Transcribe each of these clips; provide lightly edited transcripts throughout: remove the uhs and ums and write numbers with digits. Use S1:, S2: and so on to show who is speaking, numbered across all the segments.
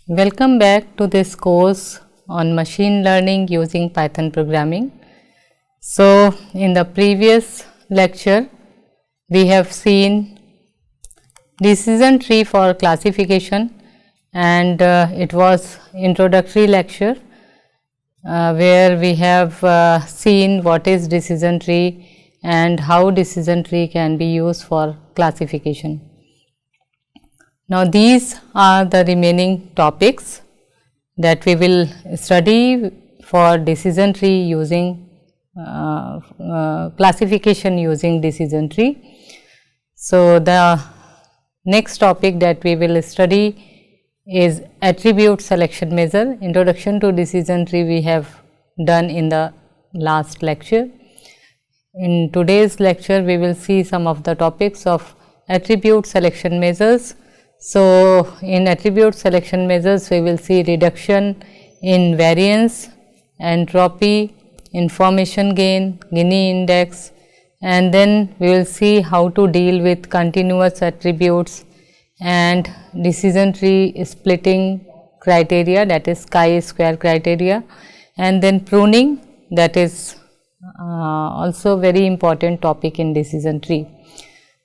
S1: Welcome back to this course on machine learning using Python programming. So, in the previous lecture, we have seen decision tree for classification, and it was introductory lecture where we have seen what is decision tree and how decision tree can be used for classification. Now, these are the remaining topics that we will study for decision tree using classification using decision tree. So, the next topic that we will study is attribute selection measure. Introduction to decision tree we have done in the last lecture. In today's lecture, we will see some of the topics of attribute selection measures. So, in attribute selection measures, we will see reduction in variance, entropy, information gain, Gini index, and then we will see how to deal with continuous attributes and decision tree splitting criteria, that is chi-square criteria, and then pruning, that is also very important topic in decision tree.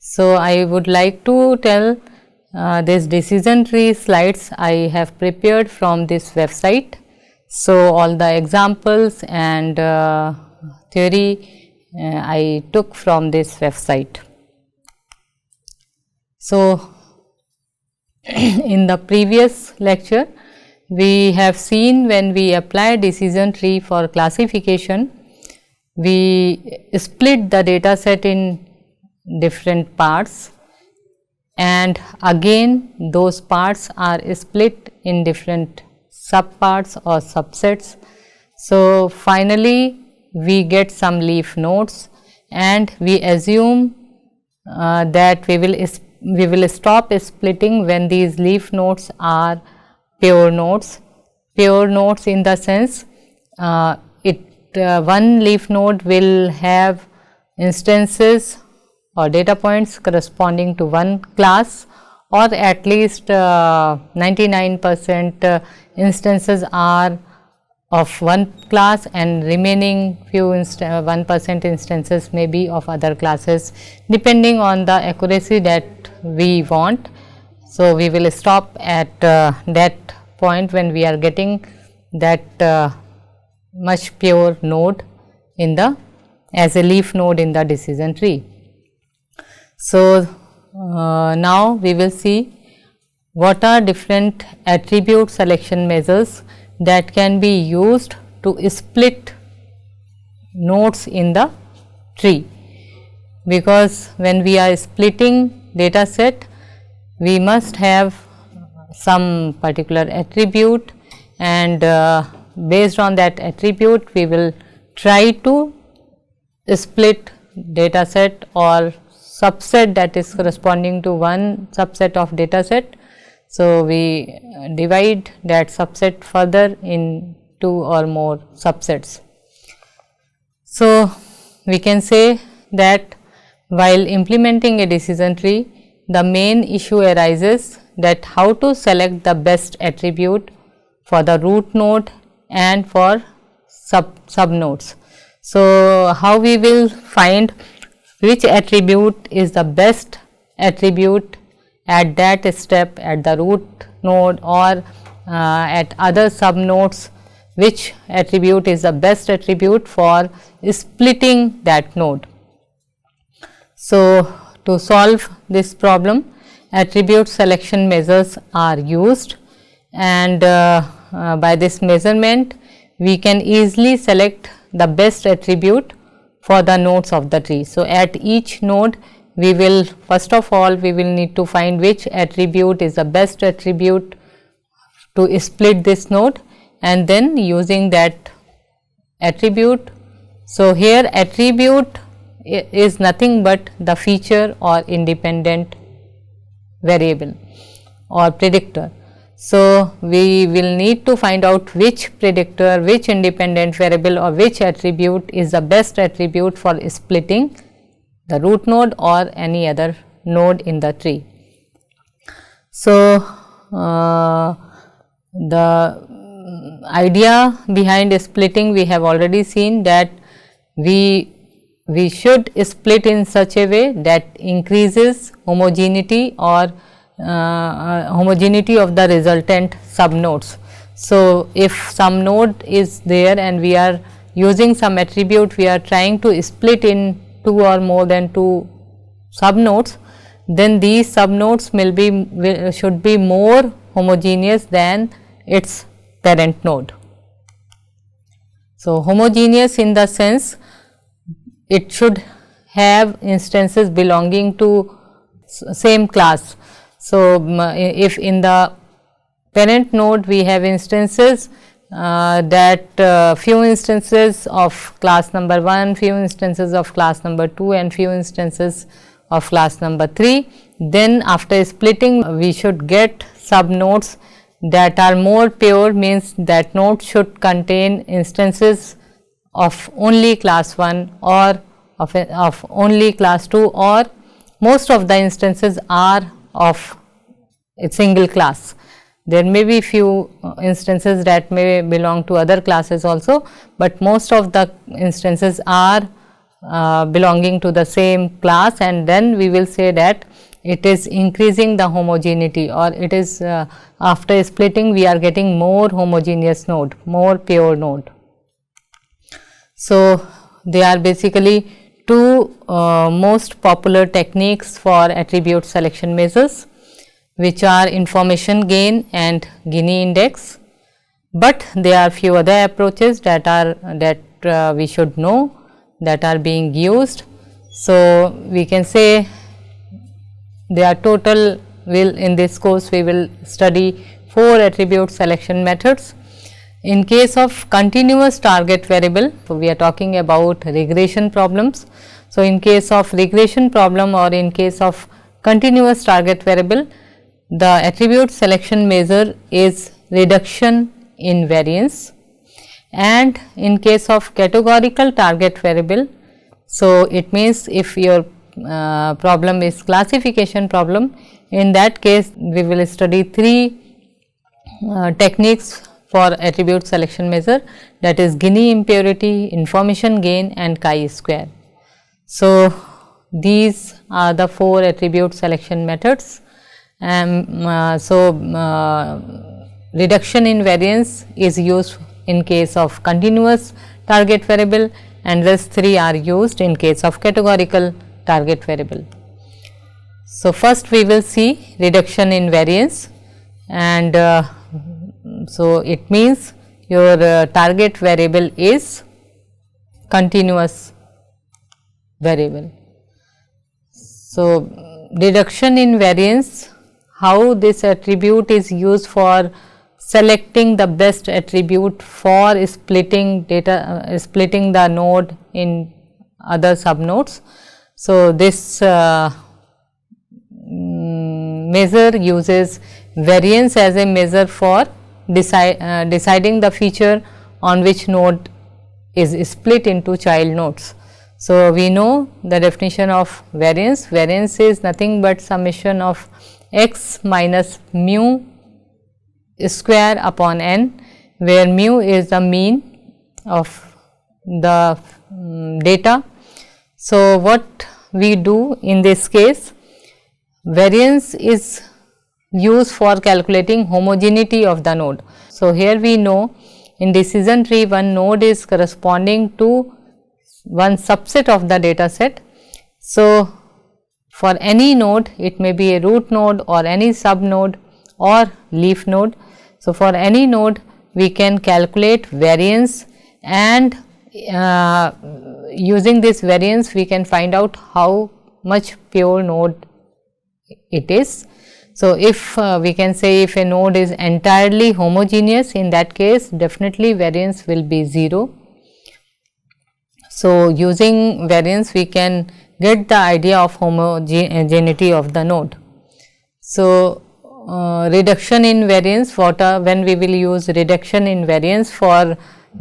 S1: So, I would like to tell this decision tree slides I have prepared from this website. So, all the examples and theory I took from this website. So, in the previous lecture, we have seen when we apply decision tree for classification, we split the data set in different parts, and again those parts are split in different subparts or subsets. So, finally, we get some leaf nodes, and we assume that we will stop splitting when these leaf nodes are pure nodes. Pure nodes in the sense one leaf node will have instances or data points corresponding to one class, or at least 99% instances are of one class, and remaining few 1% instances may be of other classes, depending on the accuracy that we want. So, we will stop at that point when we are getting that much pure node in the as a leaf node in the decision tree. So, now we will see what are different attribute selection measures that can be used to split nodes in the tree, because when we are splitting data set, we must have some particular attribute, and based on that attribute we will try to split data set or subset that is corresponding to one subset of data set. So, we divide that subset further in two or more subsets. So, we can say that while implementing a decision tree, the main issue arises that how to select the best attribute for the root node and for sub nodes. So, how we will find which attribute is the best attribute at that step at the root node or at other sub nodes, which attribute is the best attribute for splitting that node. So, to solve this problem, attribute selection measures are used, and by this measurement we can easily select the best attribute for the nodes of the tree. So, at each node we will first of all we will need to find which attribute is the best attribute to split this node, and then using that attribute. So, here attribute is nothing but the feature or independent variable or predictor. So, we will need to find out which predictor, which independent variable or which attribute is the best attribute for splitting the root node or any other node in the tree. So, The idea behind splitting we have already seen, that we should split in such a way that increases homogeneity or homogeneity of the resultant subnodes. So, if some node is there and we are using some attribute, we are trying to split in 2 or more than 2 subnodes, then these subnodes should be more homogeneous than its parent node. So, homogeneous in the sense it should have instances belonging to same class. So, if in the parent node we have instances that few instances of class number 1, few instances of class number 2 and few instances of class number 3, then after splitting we should get subnodes that are more pure, means that node should contain instances of only class 1 or of only class 2, or most of the instances are of a single class. There may be few instances that may belong to other classes also, but most of the instances are belonging to the same class, and then we will say that it is increasing the homogeneity, or it is after splitting we are getting more homogeneous node, more pure node. So, they are basically two most popular techniques for attribute selection measures, which are information gain and Gini index, but there are few other approaches that we should know that are being used. So, we can say there are total, in this course we will study 4 attribute selection methods. In case of continuous target variable, so we are talking about regression problems. So, in case of regression problem or in case of continuous target variable, the attribute selection measure is reduction in variance, and in case of categorical target variable, so it means if your problem is classification problem, in that case we will study 3 techniques for attribute selection measure, that is Gini impurity, information gain and chi-square. So, these are the 4 attribute selection methods. Reduction in variance is used in case of continuous target variable, and rest 3 are used in case of categorical target variable. So, first we will see reduction in variance, and so it means your target variable is continuous variable. So, reduction in variance, how this attribute is used for selecting the best attribute for splitting data, splitting the node in other subnodes. So, this measure uses variance as a measure for deciding the feature on which node is split into child nodes. So, we know the definition of variance. Variance is nothing but summation of x minus mu square upon n, where mu is the mean of the data. So, what we do in this case, variance is used for calculating homogeneity of the node. So, here we know in decision tree one node is corresponding to one subset of the data set. So, for any node, it may be a root node or any sub node or leaf node. So, for any node we can calculate variance, and using this variance we can find out how much pure node it is. So, if we can say if a node is entirely homogeneous, in that case definitely variance will be 0. So, using variance we can get the idea of homogeneity of the node. So, reduction in variance, when we will use reduction in variance for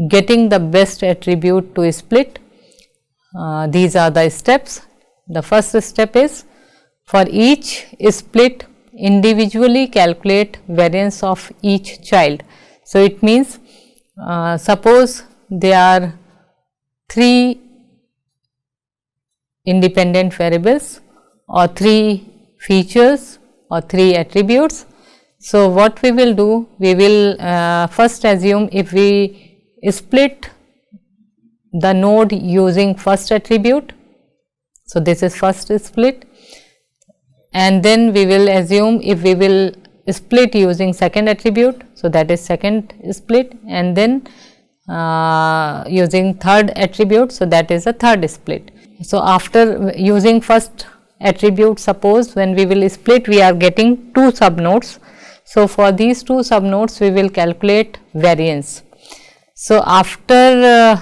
S1: getting the best attribute to split, these are the steps. The first step is, for each split individually calculate variance of each child. So, it means suppose there are 3 independent variables or 3 features or 3 attributes. So, what we will do? We will first assume if we split the node using first attribute. So, this is first split, and then we will assume if we will split using second attribute. So, that is second split, and then using third attribute. So, that is a third split. So, after using first attribute, suppose when we will split we are getting 2 subnodes. So, for these 2 subnodes we will calculate variance. So, after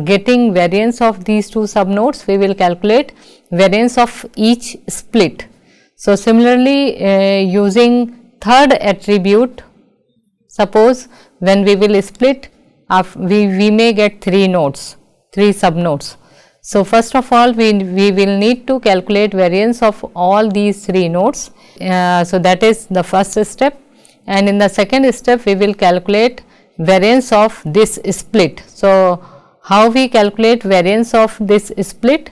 S1: getting variance of these 2 subnodes, we will calculate variance of each split. So, similarly using third attribute, suppose when we will split we may get 3 nodes, 3 subnodes. So, first of all we will need to calculate variance of all these 3 nodes. So, that is the first step, and in the second step we will calculate variance of this split. So, how we calculate variance of this split?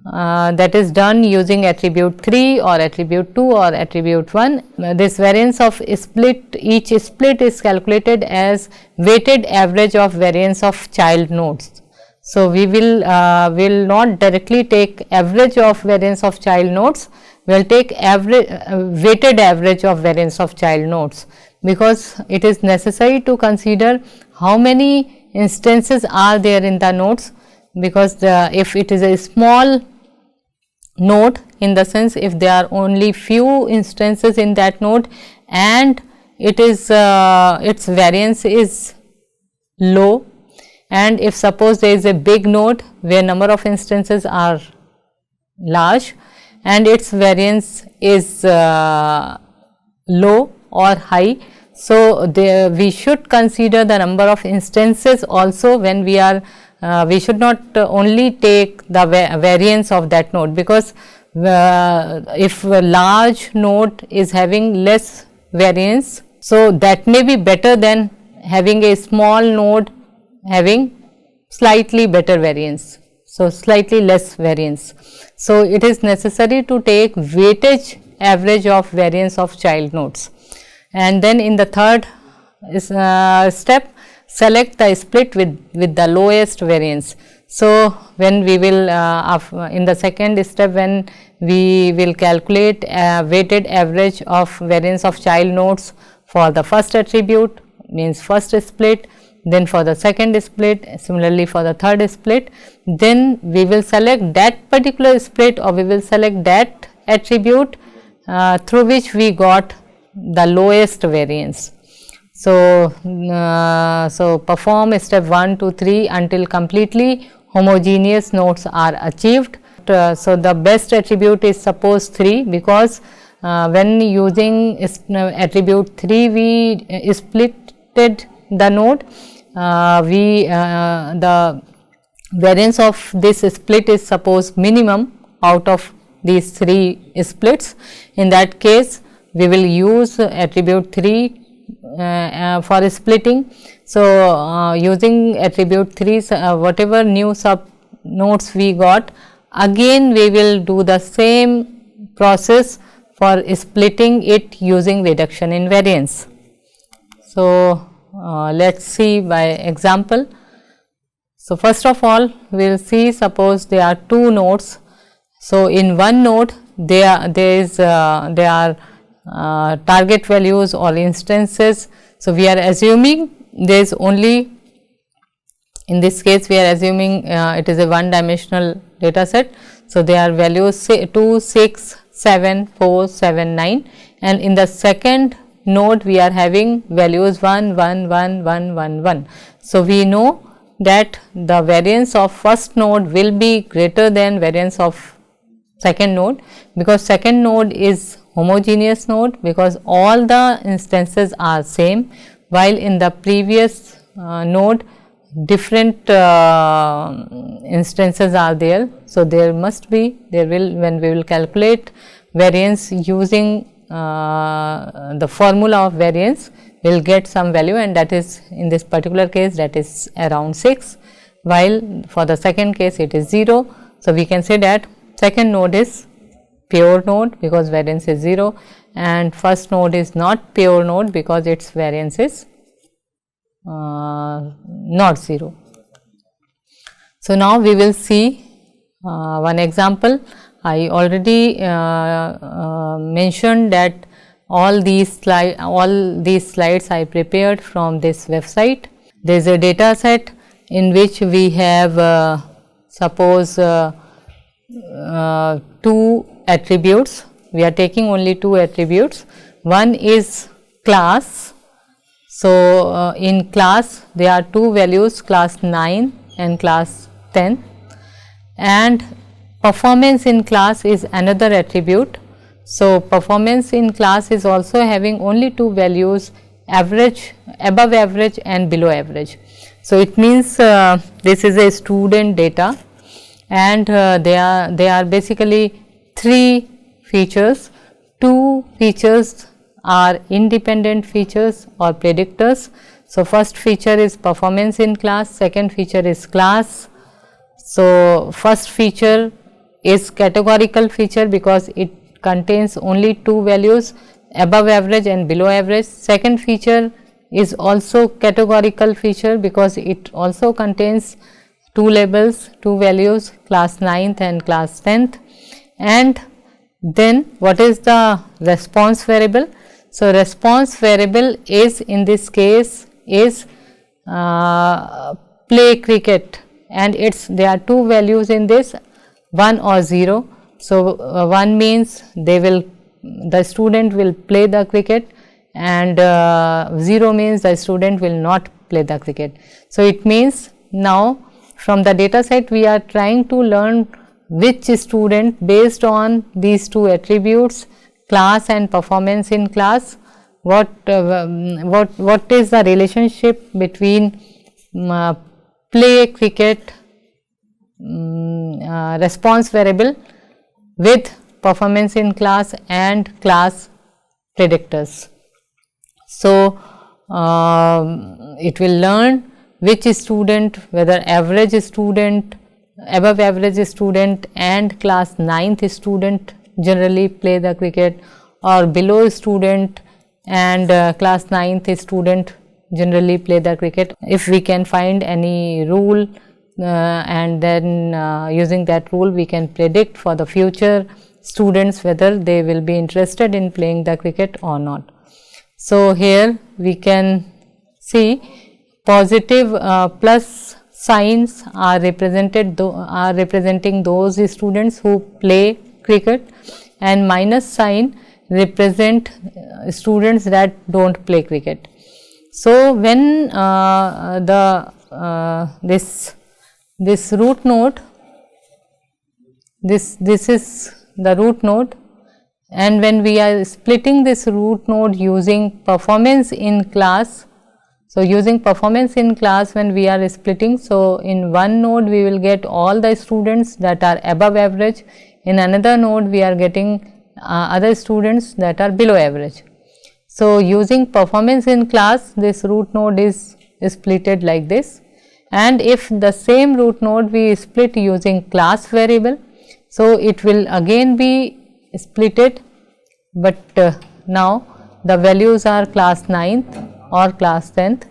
S1: That is done using attribute 3 or attribute 2 or attribute 1. This variance of split, each split is calculated as weighted average of variance of child nodes. So, we will not directly take average of variance of child nodes, we will take average weighted average of variance of child nodes, because it is necessary to consider how many instances are there in the nodes, because if it is a small node, in the sense if there are only few instances in that node and it is its variance is low, and if suppose there is a big node where number of instances are large and its variance is low or high. So, we should consider the number of instances also when we are we should not only take the variance of that node, because if a large node is having less variance, so that may be better than having a small node having slightly better variance. So, slightly less variance. So, it is necessary to take weightage average of variance of child nodes. And then in the third step, select the split with the lowest variance. So, when we will in the second step, when we will calculate weighted average of variance of child nodes for the first attribute, means first split, then for the second split, similarly for the third split, then we will select that particular split, or we will select that attribute through which we got the lowest variance. So, perform step 1 to 3 until completely homogeneous nodes are achieved. So, the best attribute is suppose 3, because when using attribute 3 we splitted the node, the variance of this split is suppose minimum out of these 3 splits. In that case, we will use attribute 3 for splitting. So, using attribute 3, whatever new sub nodes we got, again we will do the same process for splitting it using reduction in variance. So, let us see by example. So, first of all we will see, suppose there are 2 nodes. So, in one node there are target values or instances. So, we are assuming there is only, in this case we are assuming it is a one dimensional data set. So, there are values 2, 6, 7, 4, 7, 9, and in the second node we are having values 1, 1, 1, 1, 1, 1. So, we know that the variance of first node will be greater than variance of second node, because second node is homogeneous node, because all the instances are same, while in the previous node different instances are there. So, there will, when we will calculate variance using the formula of variance, we will get some value, and that is in this particular case that is around 6, while for the second case it is 0. So, we can say that second node is pure node because variance is 0, and first node is not pure node because its variance is not 0. So, now we will see one example. I already mentioned that all these slides I prepared from this website. There is a data set in which we have suppose 2 attributes. We are taking only 2 attributes. One is class. So, in class there are 2 values, class 9 and class 10, and performance in class is another attribute. So, performance in class is also having only 2 values, average, above average and below average. So, it means this is a student data, and they are basically 3 features. 2 features are independent features or predictors. So, first feature is performance in class, second feature is class. So, first feature is categorical feature because it contains only 2 values, above average and below average. Second feature is also categorical feature because it also contains 2 labels, 2 values, class 9th and class 10th. And then what is the response variable? So, response variable is in this case is play cricket, and there are 2 values in this, 1 or 0. So, 1 means the student will play the cricket, and 0 means the student will not play the cricket. So, it means now from the data set we are trying to learn which student based on these 2 attributes, class and performance in class, what is the relationship between play cricket response variable with performance in class and class predictors. So, it will learn which student, whether average student, above average student and class 9th student generally play the cricket, or below student and class 9th student generally play the cricket. If we can find any rule and then using that rule we can predict for the future students whether they will be interested in playing the cricket or not. So, here we can see positive plus signs are representing those students who play cricket, and minus sign represent students that do not play cricket. So, when this root node, this is the root node, and when we are splitting this root node using performance in class. So, using performance in class when we are splitting, so in one node we will get all the students that are above average, in another node we are getting other students that are below average. So, using performance in class, this root node is splitted like this, and if the same root node we split using class variable, so it will again be splitted, but now the values are class 9th or class 10th.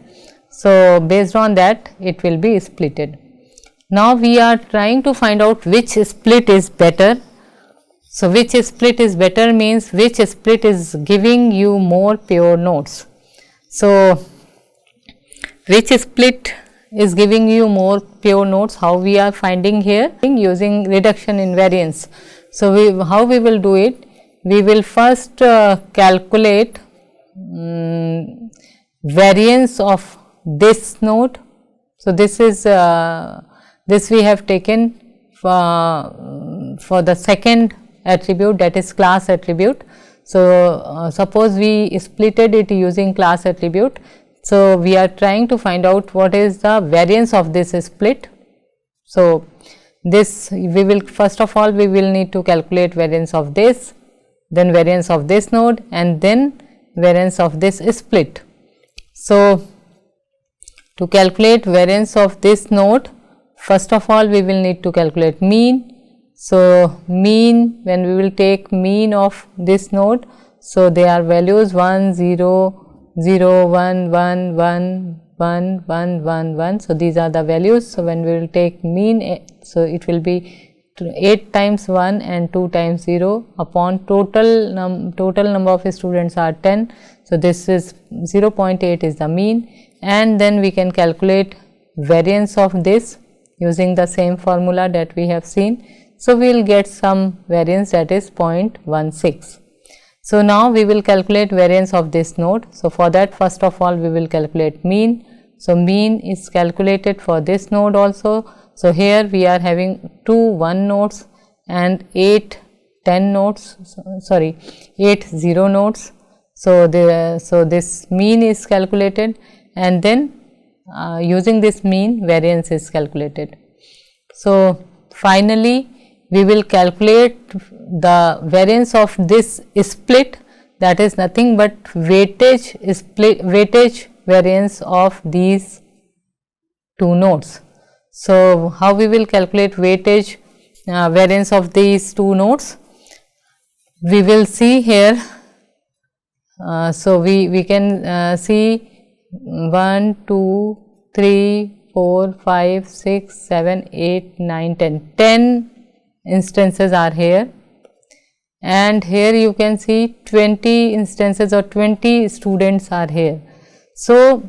S1: So, based on that it will be splitted. Now, we are trying to find out which split is better. So, which split is better means which split is giving you more pure nodes. So, which split is giving you more pure nodes, how we are finding here? Using reduction in variance. So, how we will do it? We will first calculate variance of this node. So, this is this we have taken for the second attribute, that is class attribute. So, suppose we splitted it using class attribute. So, we are trying to find out what is the variance of this split. So, this we will first of all we will need to calculate variance of this, then variance of this node, and then variance of this split. So, to calculate variance of this node, first of all we will need to calculate mean. So, mean, when we will take mean of this node, so they are values 1 0 0 1 1 1 1 1 1 1. So, these are the values. So, when we will take mean, so it will be 8 times 1 and 2 times 0 upon total number of students are 10. So, this is 0.8 is the mean, and then we can calculate variance of this using the same formula that we have seen. So, we will get some variance, that is 0.16. So, now we will calculate variance of this node. So, for that, first of all we will calculate mean. So, mean is calculated for this node also. So, here we are having 2 1 nodes and 8 10 nodes, 8 0 nodes. So, this mean is calculated, and then using this mean, variance is calculated. So, finally, we will calculate the variance of this split, that is nothing but weightage variance of these 2 nodes. So, how we will calculate weightage variance of these 2 nodes? We will see here. So, we can see 1 2 3 4 5 6 7 8 9 10 instances are here, and here you can see 20 instances or 20 students are here. So,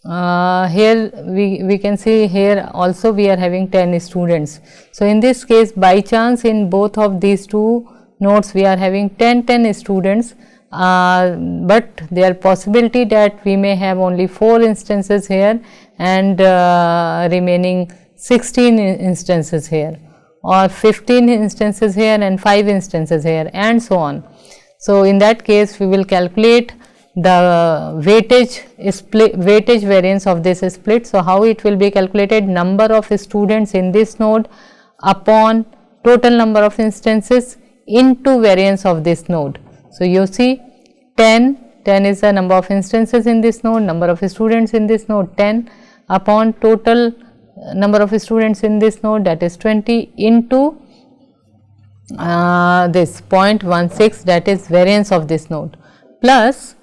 S1: here we can see here also we are having 10 students. So, in this case, by chance in both of these 2 nodes we are having 10 students, but there possibility that we may have only 4 instances here and remaining 16 instances here, or 15 instances here and 5 instances here, and so on. So, in that case we will calculate the weightage variance of this split. So, how it will be calculated? Number of students in this node upon total number of instances into variance of this node. So, you see 10 is the number of instances in this node, number of students in this node 10 upon total number of students in this node, that is 20, into this 0.16, that is variance of this node, plus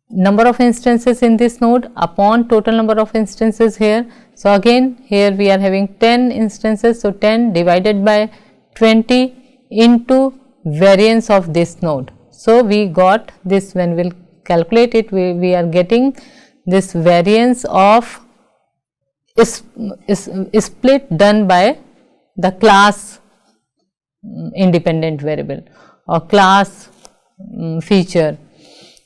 S1: number of instances in this node upon total number of instances here. So, again here we are having 10 instances. So, 10 divided by 20 into variance of this node. So, we got this, when we will calculate it, we are getting this variance of split done by the class independent variable or class feature.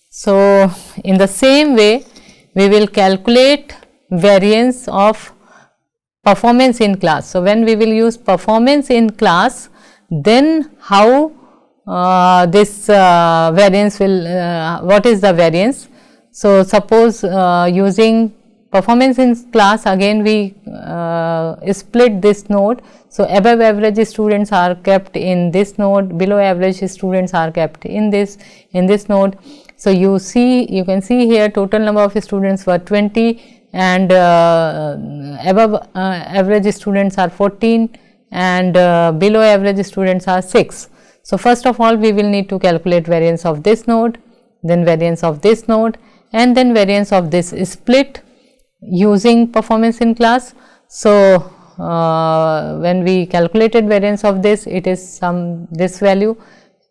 S1: So, in the same way we will calculate variance of performance in class. So, when we will use performance in class, then how this variance will, what is the variance? So, suppose using performance in class, again we split this node. So, above average students are kept in this node, below average students are kept in this node. So, you can see here total number of students were 20, and above average students are 14, and below average students are 6. So, first of all we will need to calculate variance of this node, then variance of this node, and then variance of this split using performance in class. So, when we calculated variance of this, it is this value,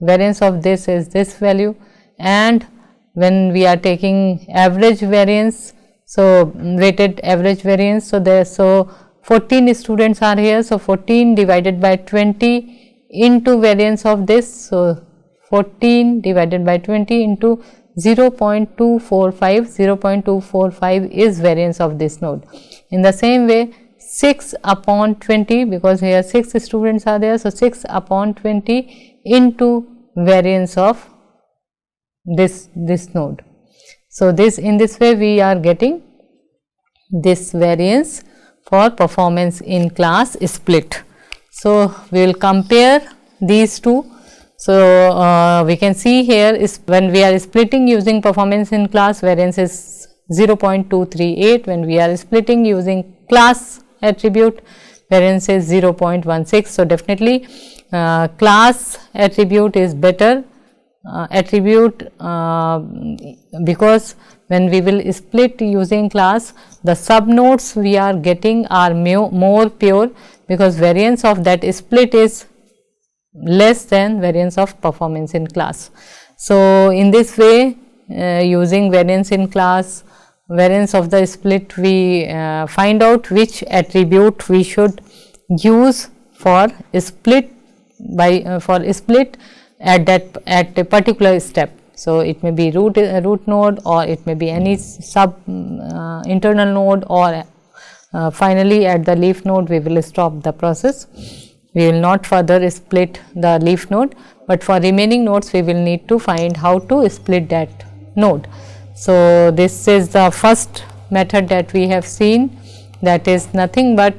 S1: variance of this is this value, and when we are taking average variance, so weighted average variance, so 14 students are here. So, 14 divided by 20 into variance of this. So, 14 divided by 20 into 0.245 is variance of this node. In the same way, 6 upon 20, because here 6 students are there. So, 6 upon 20 into variance of this node. So, in this way we are getting this variance for performance in class split. So, we will compare these two. So, we can see here is when we are splitting using performance in class, variance is 0.238. When we are splitting using class attribute, variance is 0.16. So, definitely class attribute is better attribute, because when we will split using class, the sub nodes we are getting are more pure, because variance of that split is less than variance of performance in class. So, in this way, using variance in class, variance of the split, we find out which attribute we should use for split at a particular step. So, it may be root node, or it may be any sub internal node, or finally at the leaf node we will stop the process. We will not further split the leaf node, but for remaining nodes we will need to find how to split that node. So, this is the first method that we have seen, that is nothing but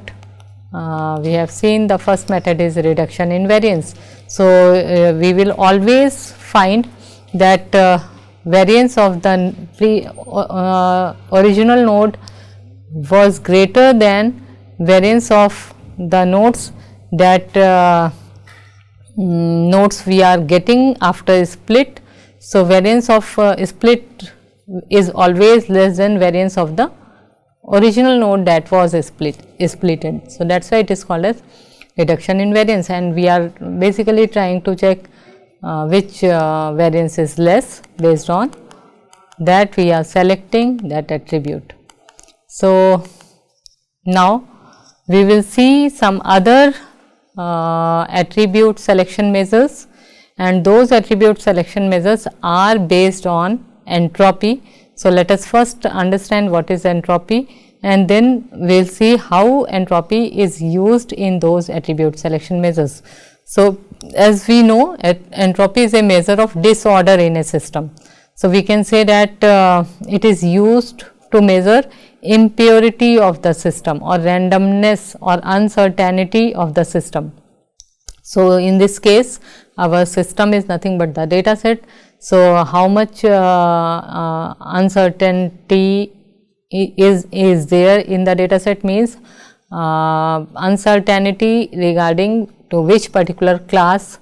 S1: we have seen the first method is reduction in variance. So, we will always find that variance of the original node was greater than variance of the nodes that nodes we are getting after split. So, variance of split is always less than variance of the original node that was splitted. So, that is why it is called as reduction in variance, and we are basically trying to check which variance is less. Based on that we are selecting that attribute. So, now we will see some other attribute selection measures, and those attribute selection measures are based on entropy. So, let us first understand what is entropy, and then we will see how entropy is used in those attribute selection measures. So, as we know, entropy is a measure of disorder in a system. So, we can say that it is used to measure impurity of the system, or randomness or uncertainty of the system. So, in this case our system is nothing but the data set. So, how much uncertainty is there in the data set means uncertainty regarding to which particular class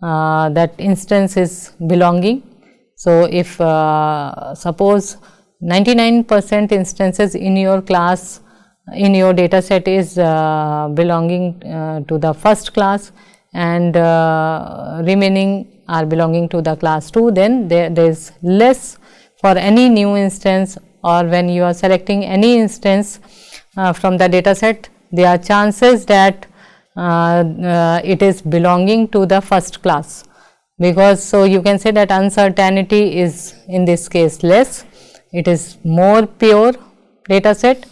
S1: that instance is belonging. So, if suppose 99% instances in your class in your data set is belonging to the first class, and remaining are belonging to the class 2, then there is less for any new instance, or when you are selecting any instance from the data set, there are chances that it is belonging to the first class, because so you can say that uncertainty is in this case less, it is more pure data set.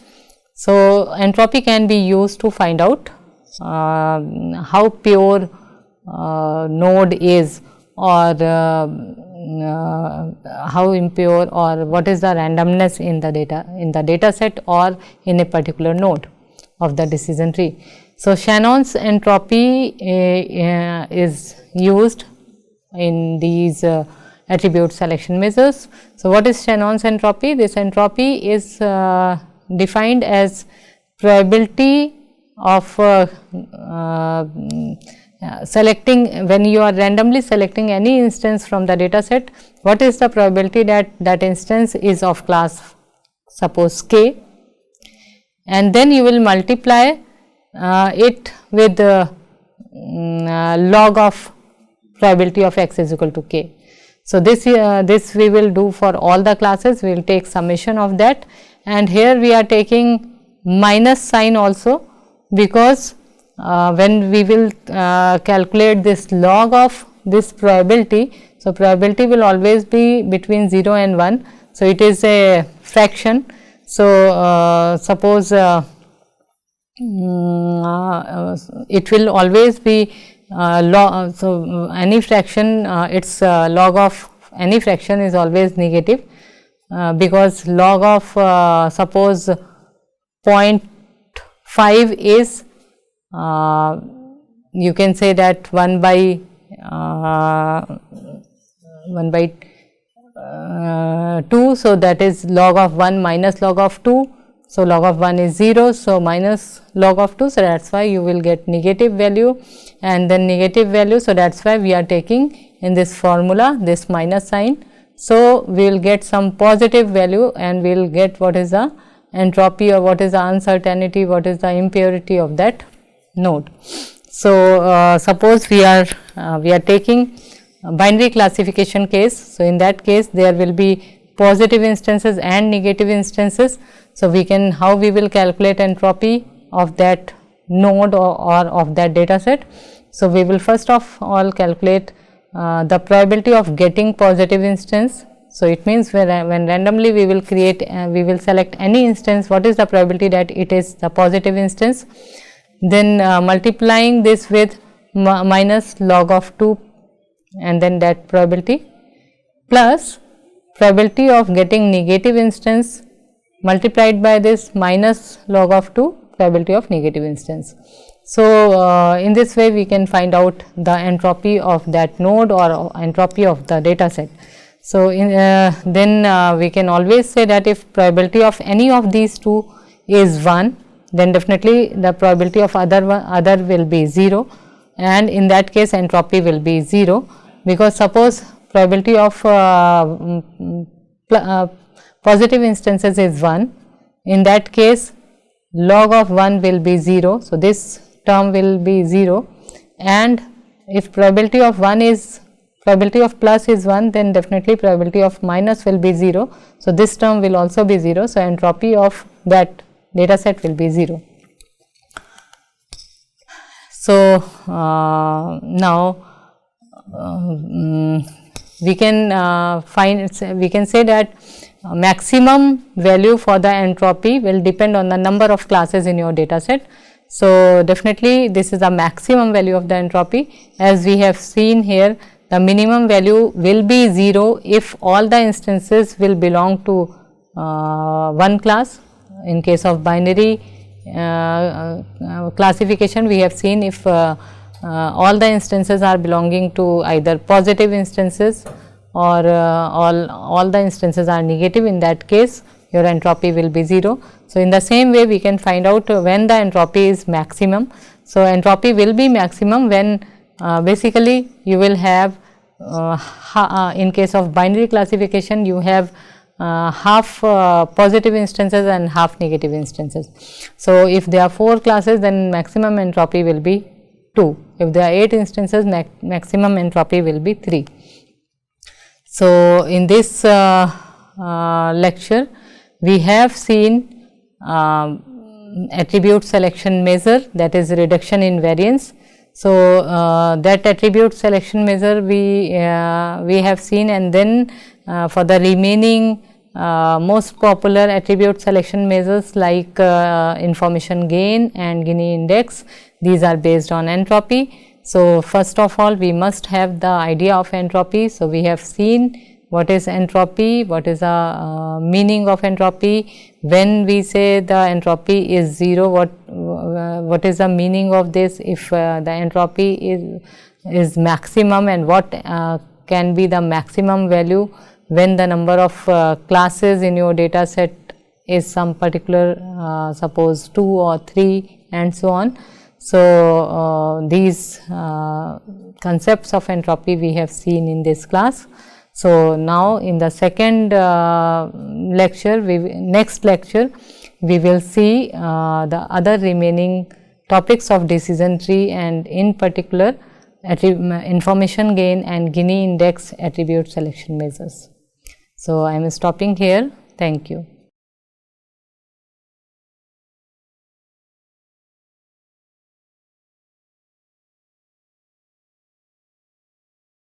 S1: So, entropy can be used to find out how pure node is, or how impure, or what is the randomness in the data set or in a particular node of the decision tree. So, Shannon's entropy is used in these attribute selection measures. So, what is Shannon's entropy? This entropy is defined as probability of selecting, when you are randomly selecting any instance from the data set, what is the probability that that instance is of class suppose k, and then you will multiply it with log of probability of x is equal to k. So, this we will do for all the classes, we will take summation of that, and here we are taking minus sign also, because when we will calculate this log of this probability. So, probability will always be between 0 and 1. So, it is a fraction. So, suppose it will always be log. So, any fraction its log of any fraction is always negative, because log of suppose 0.5 is you can say that 1 by 1 by 2. So, that is log of 1 minus log of 2. So, log of 1 is 0. So, minus log of 2. So, that is why you will get negative value and then negative value. So, that is why we are taking in this formula this minus sign. So, we will get some positive value and we will get what is the entropy or what is the uncertainty, what is the impurity of that node. So, suppose we are taking binary classification case. So, in that case there will be positive instances and negative instances. So, we can how we will calculate entropy of that node or of that data set. So, we will first of all calculate the probability of getting positive instance. So, it means when randomly we will create we will select any instance, what is the probability that it is the positive instance, then multiplying this with minus log of 2 and then that probability plus probability of getting negative instance multiplied by this minus log of 2 probability of negative instance. So, in this way we can find out the entropy of that node or entropy of the data set. So, then we can always say that if probability of any of these two is 1, then definitely the probability of other will be 0, and in that case entropy will be 0, because suppose probability of positive instances is 1, in that case log of 1 will be 0. So, this term will be 0, and if probability of plus is 1, then definitely probability of minus will be 0. So, this term will also be 0. So, entropy of that data set will be 0. So, now we can say that maximum value for the entropy will depend on the number of classes in your data set. So, definitely this is the maximum value of the entropy. As we have seen here, the minimum value will be 0 if all the instances will belong to one class. In case of binary classification, we have seen if all the instances are belonging to either positive instances or all the instances are negative, in that case your entropy will be 0. So, in the same way we can find out when the entropy is maximum. So, entropy will be maximum when basically you will have in case of binary classification you have half positive instances and half negative instances. So, if there are 4 classes, then maximum entropy will be 2. If there are 8 instances, maximum entropy will be 3. So, in this lecture we have seen attribute selection measure, that is reduction in variance. So, that attribute selection measure we have seen, and then for the remaining most popular attribute selection measures like information gain and Gini index, these are based on entropy. So, first of all we must have the idea of entropy. So, we have seen what is entropy, what is the meaning of entropy. When we say the entropy is 0, what is the meaning of this? If the entropy is maximum, and what can be the maximum value when the number of classes in your data set is some particular suppose 2 or 3 and so on. So, these concepts of entropy we have seen in this class. So, now in the second next lecture we will see the other remaining topics of decision tree, and in particular information gain and Gini index attribute selection measures. So, I am stopping here. Thank you.